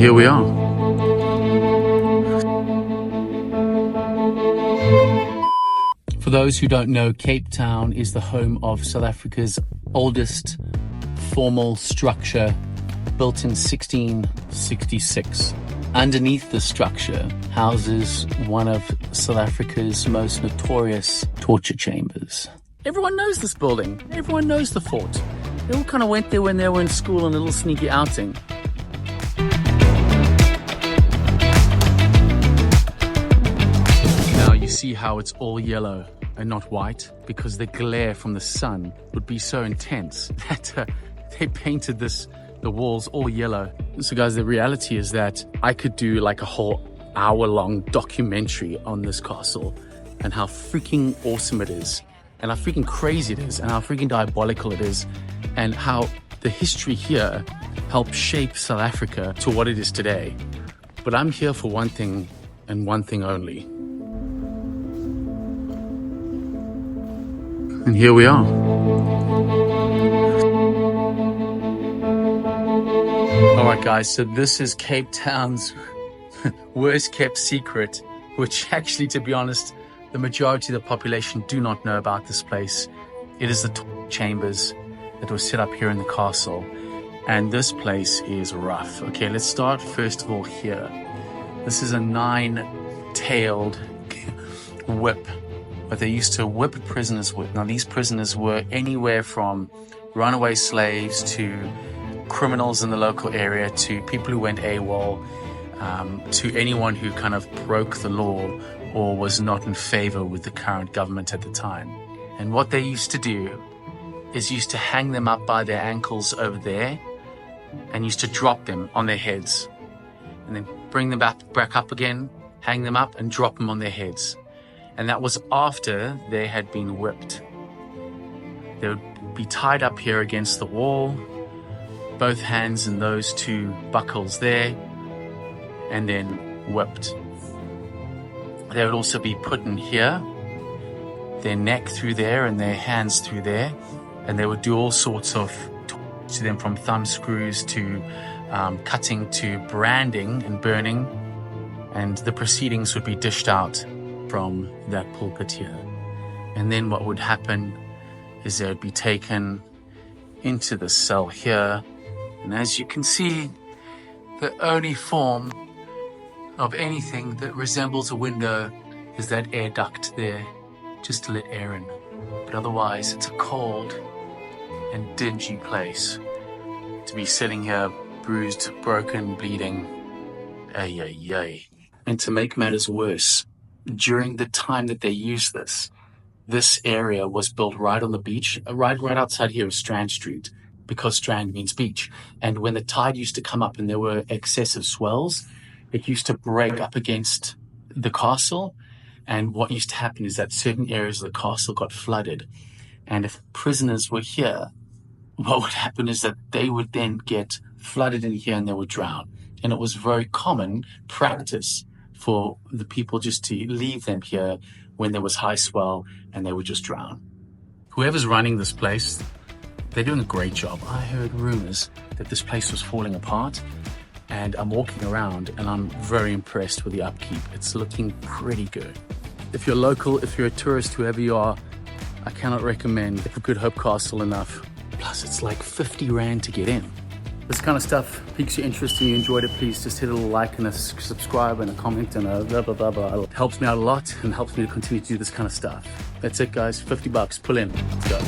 here we are. For those who don't know, Cape Town is the home of South Africa's oldest formal structure, built in 1666. Underneath the structure houses one of South Africa's most notorious torture chambers. Everyone knows this building. Everyone knows the fort. They all kind of went there when they were in school on a little sneaky outing. Now you see how it's all yellow and not white, because the glare from the sun would be so intense that they painted the walls all yellow. So guys, the reality is that I could do like a whole hour-long documentary on this castle and how freaking awesome it is, and how freaking crazy it is, and how freaking diabolical it is, and how the history here helped shape South Africa to what it is today. But I'm here for one thing and one thing only. And here we are. Alright guys, so this is Cape Town's worst kept secret, which actually, to be honest, the majority of the population do not know about this place. It is the chambers that were set up here in the castle, and this place is rough. Okay, let's start first of all here. This is a 9-tailed whip that they used to whip prisoners with. Now these prisoners were anywhere from runaway slaves to criminals in the local area, to people who went AWOL, to anyone who kind of broke the law or was not in favor with the current government at the time. And what they used to do is used to hang them up by their ankles over there, and used to drop them on their heads, and then bring them back up again, hang them up and drop them on their heads. And that was after they had been whipped. They would be tied up here against the wall, both hands in those 2 buckles there, and then whipped. They would also be put in here, their neck through there and their hands through there, and they would do all sorts of to them, from thumb screws to cutting to branding and burning, and the proceedings would be dished out from that pulpit here. And then what would happen is they would be taken into the cell here, and as you can see, the only form of anything that resembles a window is that air duct there, just to let air in. But otherwise, it's a cold and dingy place to be sitting here, bruised, broken, bleeding. Ay, ay, ay. And to make matters worse, during the time that they used this area was built right on the beach, right outside here is Strand Street, because Strand means beach. And when the tide used to come up and there were excessive swells, it used to break up against the castle. And what used to happen is that certain areas of the castle got flooded. And if prisoners were here, what would happen is that they would then get flooded in here and they would drown. And it was very common practice for the people just to leave them here when there was high swell, and they would just drown. Whoever's running this place, they're doing a great job. I heard rumors that this place was falling apart, and I'm walking around and I'm very impressed with the upkeep. It's looking pretty good. If you're local, if you're a tourist, whoever you are, I cannot recommend Good Hope Castle enough. Plus, it's like 50 Rand to get in. This kind of stuff piques your interest and you enjoyed it, please just hit a little like and a subscribe and a comment and a blah, blah, blah, blah. It helps me out a lot and helps me to continue to do this kind of stuff. That's it, guys. $50. Pull in. Let's go.